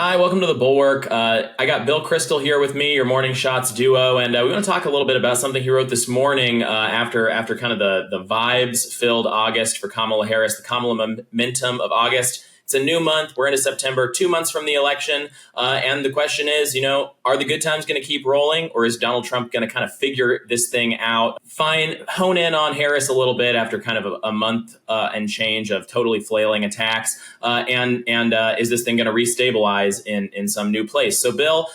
Hi, welcome to the Bulwark. I got Bill Kristol here with me, your morning shots duo, and we want to talk a little bit about something he wrote this morning after kind of the vibes filled August for Kamala Harris, the Kamala momentum of August. It's a new month. We're into September, 2 months from the election. And the question is, are the good times going to keep rolling, or is Donald Trump going to kind of figure this thing out, hone in on Harris a little bit after kind of a month and change of totally flailing attacks? And is this thing going to restabilize in some new place? So, Bill,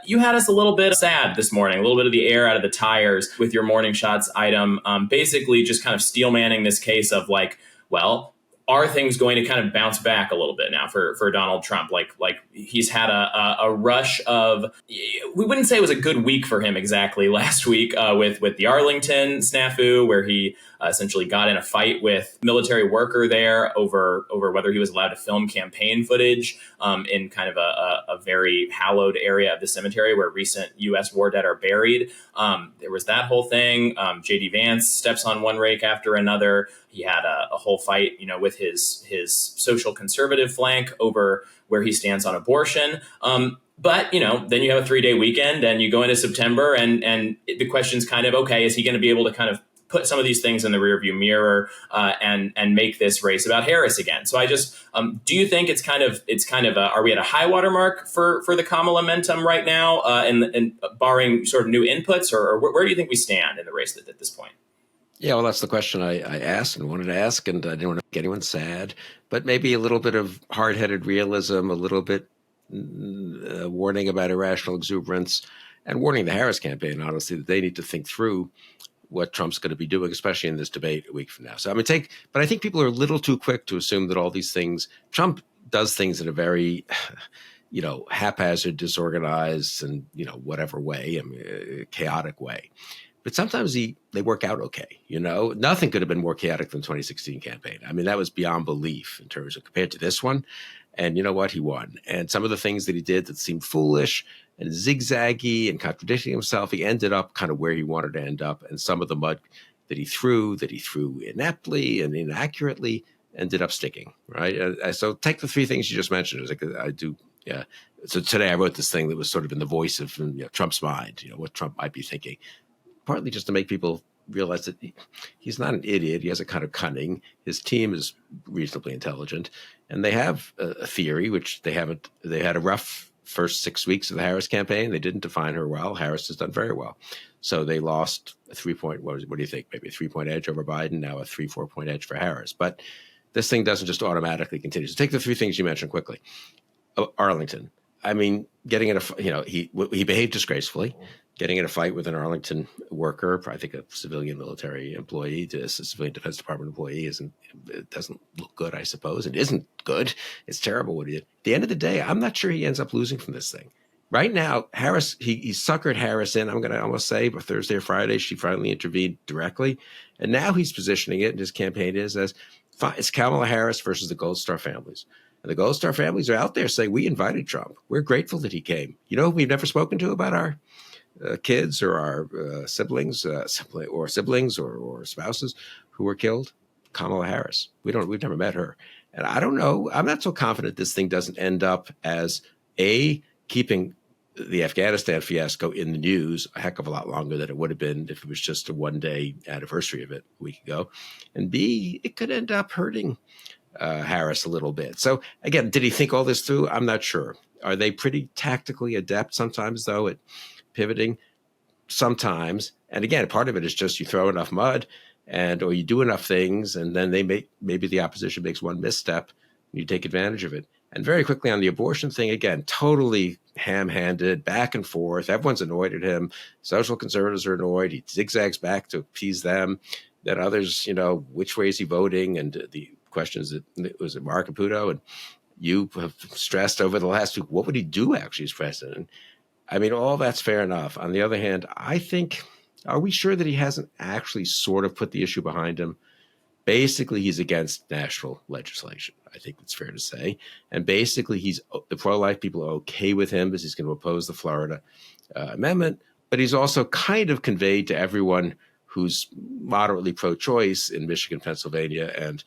you had us a little bit sad this morning, a little bit of the air out of the tires with your morning shots item, basically just kind of steel manning this case of like, well, are things going to kind of bounce back a little bit now for Donald Trump? Like he's had a rush of, we wouldn't say it was a good week for him exactly last week with the Arlington snafu, where he essentially got in a fight with a military worker there over whether he was allowed to film campaign footage in kind of a very hallowed area of the cemetery where recent U.S. war dead are buried. There was that whole thing. J.D. Vance steps on one rake after another. He had a whole fight, with his social conservative flank over where he stands on abortion. But, then you have a 3-day weekend and you go into September and the question's kind of, okay, is he going to be able to kind of put some of these things in the rearview mirror and make this race about Harris again? So I just, do you think it's kind of are we at a high water mark for the Kamala momentum right now and barring sort of new inputs, or where do you think we stand in the race at this point? Yeah, well, that's the question I asked and wanted to ask, and I didn't want to make anyone sad, but maybe a little bit of hard-headed realism, a little bit warning about irrational exuberance, and warning the Harris campaign, honestly, that they need to think through what Trump's going to be doing, especially in this debate a week from now. So but I think people are a little too quick to assume that all these things, Trump does things in a very, haphazard, disorganized, and, whatever way, chaotic way. But sometimes they work out okay. Nothing could have been more chaotic than the 2016 campaign. I mean, that was beyond belief in terms of compared to this one. And you know what? He won. And some of the things that he did that seemed foolish and zigzaggy and contradicting himself, he ended up kind of where he wanted to end up. And some of the mud that he threw ineptly and inaccurately, ended up sticking, right? So take the three things you just mentioned. I do, yeah. So today I wrote this thing that was sort of in the voice of Trump's mind, what Trump might be thinking. Partly just to make people realize that he's not an idiot. He has a kind of cunning. His team is reasonably intelligent. And they have a theory, which they haven't. They had a rough first 6 weeks of the Harris campaign. They didn't define her well. Harris has done very well. So they lost a 3-point, what do you think? Maybe a 3-point edge over Biden, now a 3-4 point edge for Harris. But this thing doesn't just automatically continue. So take the three things you mentioned quickly. Arlington. I mean, getting in he behaved disgracefully. Getting in a fight with an Arlington worker, I think a civilian military employee, a civilian Defense Department employee, it doesn't look good, I suppose. It isn't good. It's terrible what he did. At the end of the day, I'm not sure he ends up losing from this thing. Right now, Harris, he suckered Harris in, I'm going to almost say, but Thursday or Friday, she finally intervened directly. And now he's positioning it, and his campaign is as, it's Kamala Harris versus the Gold Star families. And the Gold Star families are out there saying, we invited Trump. We're grateful that he came. Who we've never spoken to about our kids or our siblings or spouses who were killed? Kamala Harris. We've never met her. And I don't know. I'm not so confident this thing doesn't end up as keeping the Afghanistan fiasco in the news a heck of a lot longer than it would have been if it was just a one-day anniversary of it a week ago. And B, it could end up hurting Harris a little bit. So again, did he think all this through? I'm not sure. Are they pretty tactically adept sometimes, though, at pivoting? Sometimes. And again, part of it is just you throw enough mud or you do enough things, and then maybe the opposition makes one misstep and you take advantage of it. And very quickly on the abortion thing, again, totally ham-handed, back and forth. Everyone's annoyed at him. Social conservatives are annoyed. He zigzags back to appease them. Then others, which way is he voting? And the question is, was it Mark Caputo? And you have stressed over the last week, what would he do actually as president? I mean, all that's fair enough. On the other hand, I think, are we sure that he hasn't actually sort of put the issue behind him? Basically, he's against national legislation. I think it's fair to say. And basically, the pro-life people are okay with him because he's going to oppose the Florida amendment. But he's also kind of conveyed to everyone who's moderately pro-choice in Michigan, Pennsylvania, and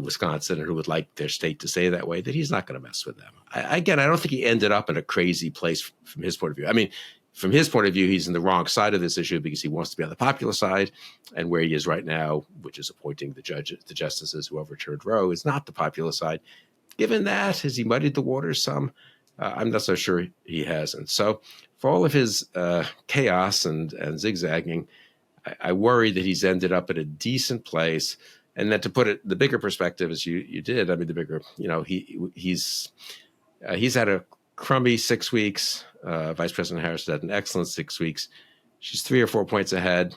Wisconsin and who would like their state to stay that way, that he's not going to mess with them. I don't think he ended up in a crazy place from his point of view. I mean, from his point of view, he's in the wrong side of this issue because he wants to be on the popular side, and where he is right now, which is appointing the justices who overturned Roe, is not the popular side. Given that, has he muddied the waters some? I'm not so sure he hasn't. So for all of his chaos and zigzagging, I worry that he's ended up at a decent place. And then to put it the bigger perspective, as you did, I mean, the bigger, he's had a crummy 6 weeks. Vice President Harris had an excellent 6 weeks. She's 3 or 4 points ahead.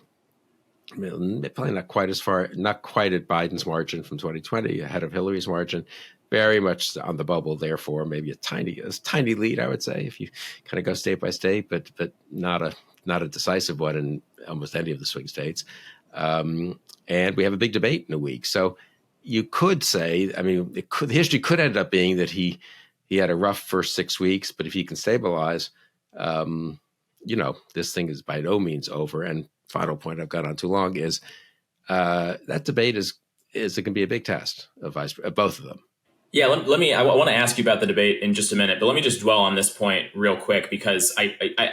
I mean, probably not quite as far, not quite at Biden's margin from 2020, ahead of Hillary's margin. Very much on the bubble, therefore, maybe a tiny lead, I would say, if you kind of go state by state, but not a decisive one in almost any of the swing states. And we have a big debate in a week. So you could say, I mean, the history could end up being that he had a rough first 6 weeks, but if he can stabilize, this thing is by no means over. And final point, I've gone on too long, is that debate is it can be a big test of both of them. Yeah, I want to ask you about the debate in just a minute, but let me just dwell on this point real quick, because I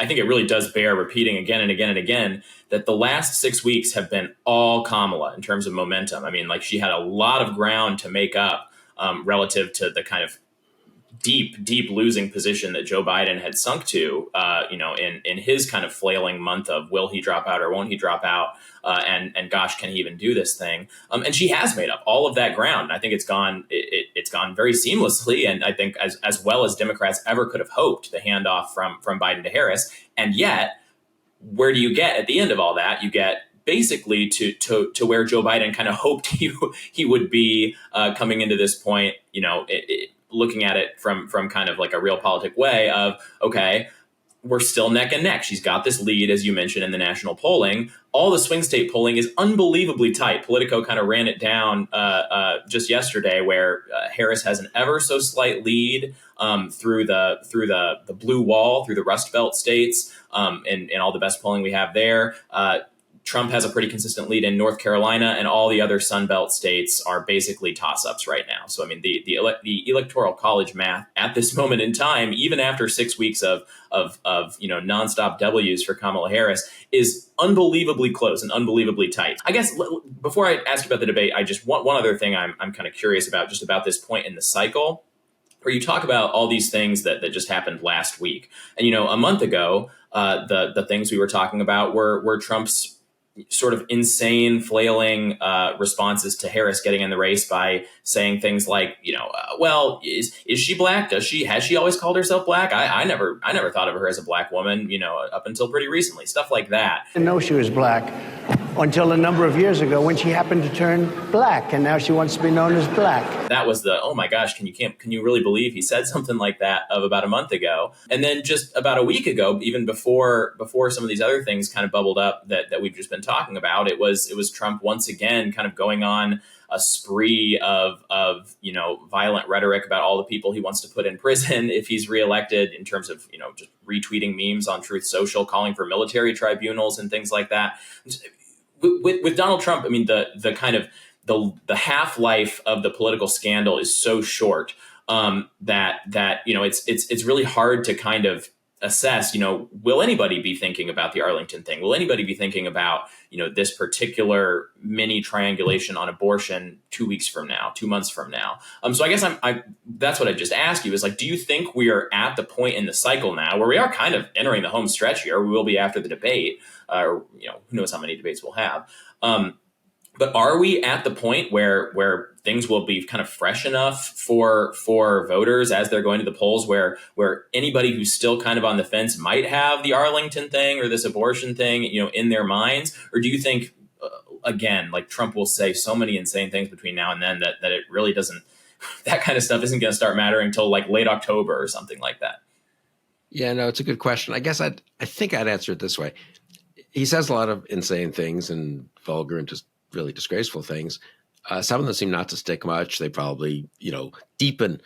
think it really does bear repeating again and again and again that the last 6 weeks have been all Kamala in terms of momentum. I mean, like, she had a lot of ground to make up relative to the kind of deep losing position that Joe Biden had sunk to, in his kind of flailing month of will he drop out or won't he drop out? And gosh, can he even do this thing? And she has made up all of that ground. I think it's gone very seamlessly, and I think as well as Democrats ever could have hoped, the handoff from Biden to Harris. And yet, where do you get at the end of all that? You get basically to where Joe Biden kind of hoped he would be coming into this point. Looking at it from kind of like a realpolitik way of, okay, we're still neck and neck. She's got this lead, as you mentioned, in the national polling. All the swing state polling is unbelievably tight. Politico kind of ran it down just yesterday, where Harris has an ever so slight lead through the blue wall, through the Rust Belt states, and all the best polling we have there. Trump has a pretty consistent lead in North Carolina, and all the other Sun Belt states are basically toss-ups right now. So, I mean, the electoral college math at this moment in time, even after 6 weeks of nonstop W's for Kamala Harris, is unbelievably close and unbelievably tight. I guess before I ask you about the debate, I just want one other thing I'm kind of curious about, just about this point in the cycle, where you talk about all these things that just happened last week. And, a month ago, the things we were talking about were Trump's sort of insane, flailing responses to Harris getting in the race by saying things like, well, is she black? Has she always called herself black? I never thought of her as a black woman, up until pretty recently, stuff like that. I didn't know she was black until a number of years ago when she happened to turn black, and now she wants to be known as black. That was the, oh my gosh, can you really believe he said something like that of about a month ago? And then just about a week ago, even before some of these other things kind of bubbled up that we've just been talking about, it was Trump once again kind of going on a spree of violent rhetoric about all the people he wants to put in prison if he's reelected, in terms of just retweeting memes on Truth Social, calling for military tribunals and things like that. With Donald Trump, I mean, the kind of the half-life of the political scandal is so short that it's really hard to kind of assess, will anybody be thinking about the Arlington thing? Will anybody be thinking about, this particular mini triangulation on abortion 2 weeks from now, 2 months from now? So I guess that's what I just asked you, is like, do you think we are at the point in the cycle now where we are kind of entering the home stretch here? We will be after the debate, or who knows how many debates we'll have. But are we at the point where things will be kind of fresh enough for voters as they're going to the polls, where anybody who's still kind of on the fence might have the Arlington thing or this abortion thing, in their minds? Or do you think, again, like, Trump will say so many insane things between now and then that it really doesn't, that kind of stuff isn't going to start mattering until like late October or something like that? Yeah, no, it's a good question. I guess I think I'd answer it this way. He says a lot of insane things and vulgar and just really disgraceful things. Some of them seem not to stick much. They probably, deepen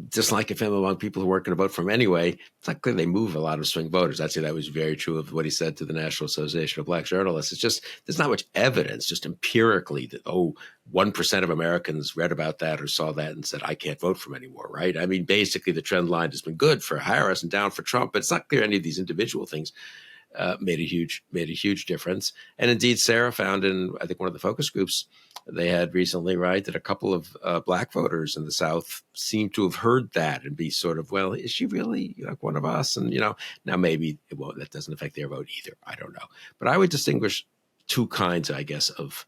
dislike of him among people who weren't going to vote for him anyway. It's not clear they move a lot of swing voters. I'd say that was very true of what he said to the National Association of Black Journalists. It's just, there's not much evidence, just empirically, that, 1% of Americans read about that or saw that and said, I can't vote for him anymore, right? I mean, basically, the trend line has been good for Harris and down for Trump, but it's not clear any of these individual things made a huge difference. And indeed, Sarah found in, I think, one of the focus groups they had recently, right, that a couple of black voters in the South seem to have heard that and be sort of, well, is she really like one of us? And, now maybe that doesn't affect their vote either. I don't know. But I would distinguish two kinds, I guess, of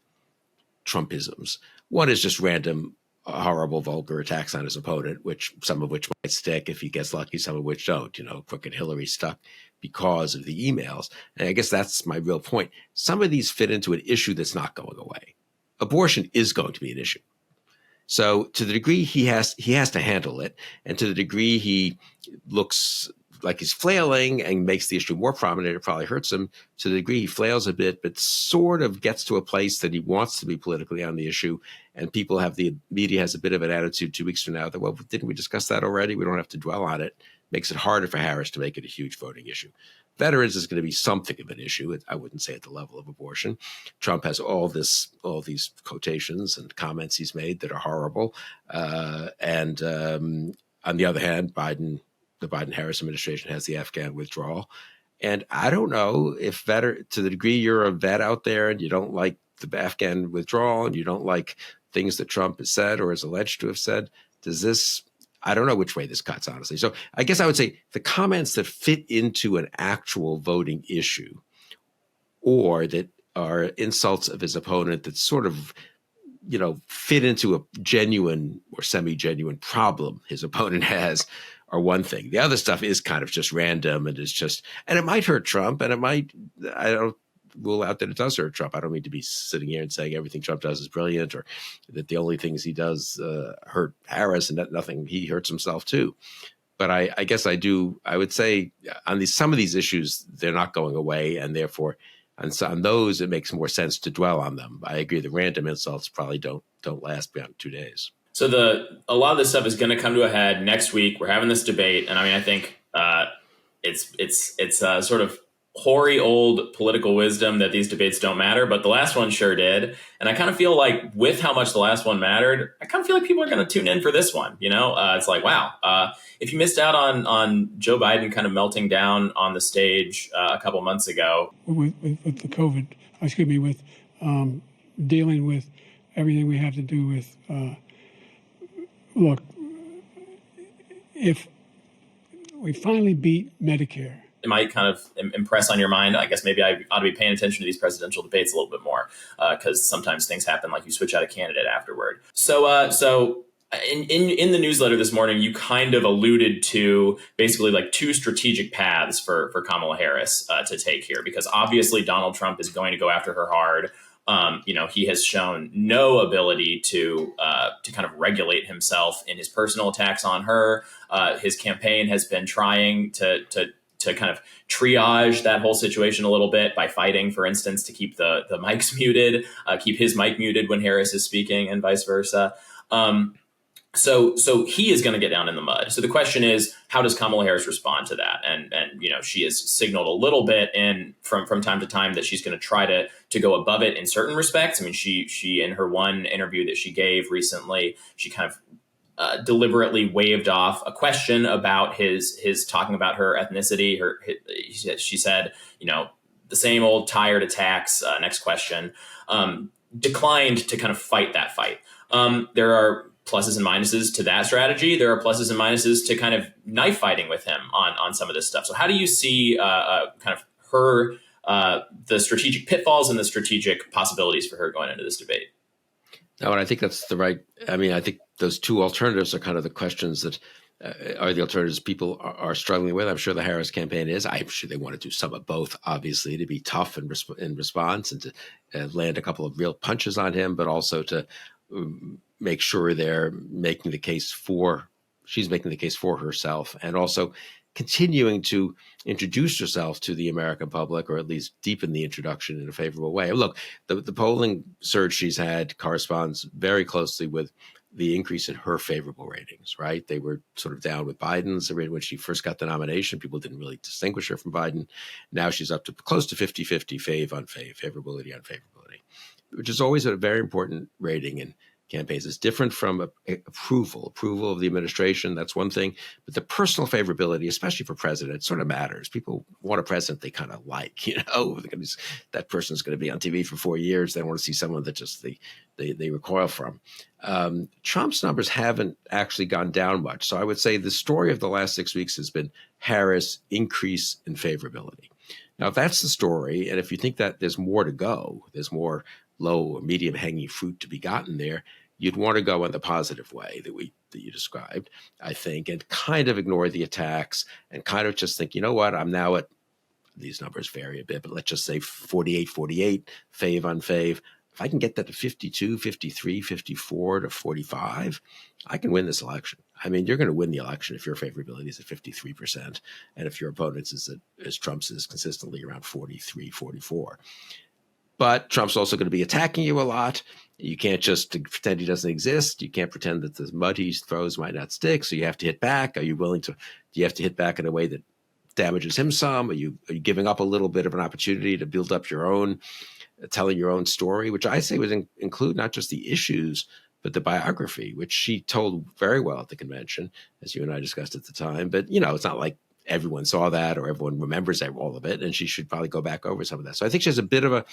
Trumpisms. One is just random, horrible, vulgar attacks on his opponent, some of which might stick if he gets lucky, some of which don't. Crooked Hillary stuck because of the emails. And I guess that's my real point. Some of these fit into an issue that's not going away. Abortion is going to be an issue. So to the degree he has to handle it, and to the degree he looks like he's flailing and makes the issue more prominent, it probably hurts him. To the degree he flails a bit, but sort of gets to a place that he wants to be politically on the issue, and the media has a bit of an attitude 2 weeks from now that, well, didn't we discuss that already? We don't have to dwell on it. Makes it harder for Harris to make it a huge voting issue. Veterans is going to be something of an issue. I wouldn't say at the level of abortion. Trump has all these quotations and comments he's made that are horrible. And on the other hand, the Biden-Harris administration has the Afghan withdrawal. And I don't know if to the degree you're a vet out there and you don't like the Afghan withdrawal and you don't like things that Trump has said or is alleged to have said, I don't know which way this cuts, honestly. So I guess I would say the comments that fit into an actual voting issue or that are insults of his opponent that sort of, fit into a genuine or semi-genuine problem his opponent has are one thing. The other stuff is kind of just random and it might hurt Trump and I don't rule out that it does hurt Trump. I don't mean to be sitting here and saying everything Trump does is brilliant or that the only things he does hurt Harris and that nothing, he hurts himself too. But I guess I would say on some of these issues, they're not going away. And therefore, on those, it makes more sense to dwell on them. I agree. The random insults probably don't last beyond 2 days. So a lot of this stuff is going to come to a head next week. We're having this debate. And I mean, I think it's sort of hoary old political wisdom that these debates don't matter, but the last one sure did. And I kind of feel like with how much the last one mattered, I kind of feel like people are going to tune in for this one. It's like, wow, if you missed out on Joe Biden kind of melting down on the stage a couple months ago. With the COVID, with dealing with everything we have to do with, look, if we finally beat Medicare, it might kind of impress on your mind. I guess maybe I ought to be paying attention to these presidential debates a little bit more because sometimes things happen like you switch out a candidate afterward. So in the newsletter this morning, you kind of alluded to basically like two strategic paths for Kamala Harris to take here, because obviously Donald Trump is going to go after her hard. He has shown no ability to kind of regulate himself in his personal attacks on her. His campaign has been trying to kind of triage that whole situation a little bit by fighting, for instance, to keep the mics muted, keep his mic muted when Harris is speaking and vice versa. So he is going to get down in the mud. So the question is, how does Kamala Harris respond to that? And she has signaled a little bit from time to time that she's going to try to go above it in certain respects. I mean, she in her one interview that she gave recently, she kind of deliberately waved off a question about his talking about her ethnicity. She said, the same old tired attacks. Next question. Declined to kind of fight that fight. There are pluses and minuses to that strategy. There are pluses and minuses to kind of knife fighting with him on some of this stuff. So how do you see kind of her, the strategic pitfalls and the strategic possibilities for her going into this debate? No, and I think that's I think those two alternatives are kind of the questions that are the alternatives people are struggling with. I'm sure the Harris campaign is. I'm sure they want to do some of both, obviously, to be tough in response and to land a couple of real punches on him, but also to make sure she's making the case for herself, and also continuing to introduce herself to the American public, or at least deepen the introduction in a favorable way. Look, the polling surge she's had corresponds very closely with the increase in her favorable ratings, right? They were sort of down with Biden's when she first got the nomination. People didn't really distinguish her from Biden. Now she's up to close to 50-50, favorability, unfavorability, which is always a very important rating in campaigns. It's different from approval of the administration. That's one thing. But the personal favorability, especially for president, sort of matters. People want a president they kind of like, that person's going to be on TV for 4 years. They want to see someone that just they recoil from. Trump's numbers haven't actually gone down much. So I would say the story of the last 6 weeks has been Harris increase in favorability. Now, if that's the story, and if you think that there's more to go, there's more low or medium hanging fruit to be gotten there, you'd want to go in the positive way that you described, I think, and kind of ignore the attacks and kind of just think, you know what, I'm now at, these numbers vary a bit, but let's just say 48-48, fave, unfave. If I can get that to 52, 53, 54 to 45, I can win this election. I mean, you're going to win the election if your favorability is at 53%, and if your opponent's is as Trump's is consistently around 43, 44. But Trump's also going to be attacking you a lot. You can't just pretend he doesn't exist. You can't pretend that the mud he throws might not stick. So you have to hit back. Are you willing to? Do you have to hit back in a way that damages him some? Are you giving up a little bit of an opportunity to build up your own, telling your own story, which I say would include not just the issues, but the biography, which she told very well at the convention, as you and I discussed at the time. But, it's not like everyone saw that or everyone remembers all of it. And she should probably go back over some of that. So I think she has a bit of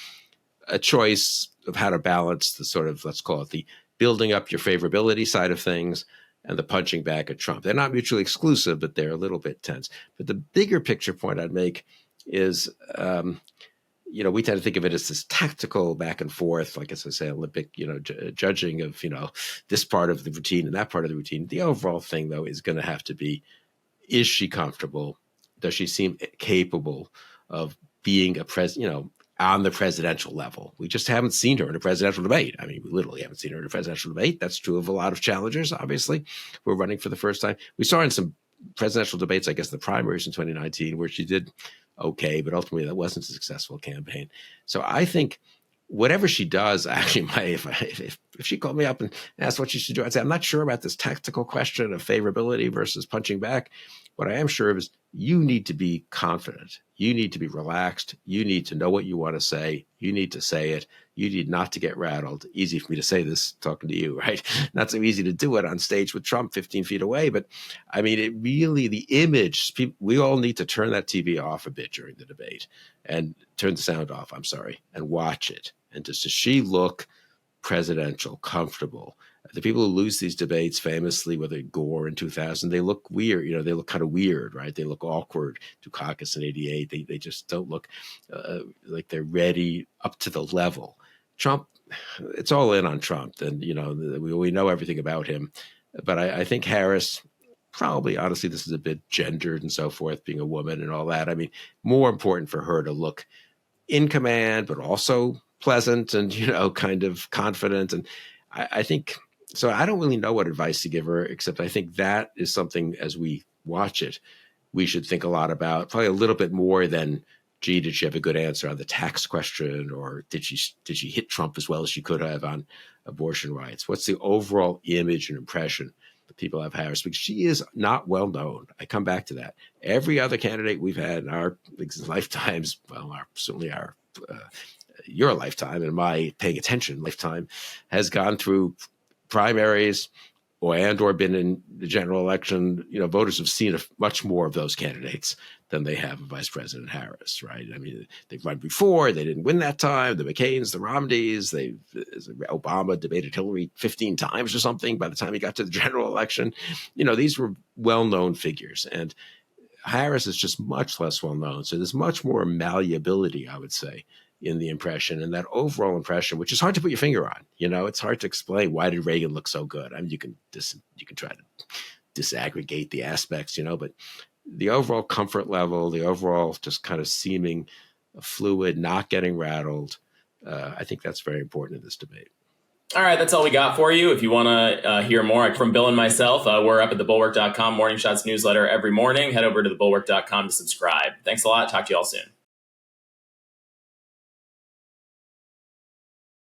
a choice of how to balance the sort of, let's call it the building up your favorability side of things and the punching back at Trump. They're not mutually exclusive, but they're a little bit tense. But the bigger picture point I'd make is, we tend to think of it as this tactical back and forth, like as I say, Olympic, judging of, this part of the routine and that part of the routine. The overall thing, though, is going to have to be, is she comfortable? Does she seem capable of being a president, on the presidential level? We just haven't seen her in a presidential debate. I mean, we literally haven't seen her in a presidential debate. That's true of a lot of challengers, obviously, who are running for the first time. We saw her in some presidential debates, I guess the primaries in 2019, where she did okay, but ultimately that wasn't a successful campaign. So I think whatever she does, actually, if she called me up and asked what she should do, I'd say, I'm not sure about this tactical question of favorability versus punching back. What I am sure of is you need to be confident. You need to be relaxed. You need to know what you want to say. You need to say it. You need not to get rattled. Easy for me to say this talking to you, right? Not so easy to do it on stage with Trump 15 feet away. But I mean, it really, the image, we all need to turn that TV off a bit during the debate and turn the sound off, and watch it. And does she look presidential, comfortable? The people who lose these debates famously, whether Gore in 2000, they look weird. They look kind of weird, right? They look awkward. Dukakis in 88, they just don't look like they're ready up to the level. Trump, it's all in on Trump. And, we know everything about him. But I think Harris, probably, honestly, this is a bit gendered and so forth, being a woman and all that. I mean, more important for her to look in command, but also pleasant and, kind of confident. And I think, so I don't really know what advice to give her, except I think that is something, as we watch it, we should think a lot about, probably a little bit more than, gee, did she have a good answer on the tax question? Or did she hit Trump as well as she could have on abortion rights? What's the overall image and impression that people have Harris? Because she is not well known. I come back to that. Every other candidate we've had in our lifetimes, well, certainly your lifetime and my paying attention lifetime, has gone through primaries or been in the general election. Voters have seen much more of those candidates than they have of Vice President Harris, right? I mean, they've run before, they didn't win that time. The McCains, the Romneys, Obama debated Hillary 15 times or something by the time he got to the general election. These were well-known figures, and Harris is just much less well-known. So there's much more malleability, I would say, in the impression, and that overall impression, which is hard to put your finger on. It's hard to explain, why did Reagan look so good? I mean, you can try to disaggregate the aspects, but the overall comfort level, the overall just kind of seeming fluid, not getting rattled, I think that's very important in this debate. All right, that's all we got for you. If you want to hear more from Bill and myself, we're up at the Bulwark.com Morning Shots newsletter every morning. Head over to the Bulwark.com to subscribe. Thanks a lot. Talk to you all soon.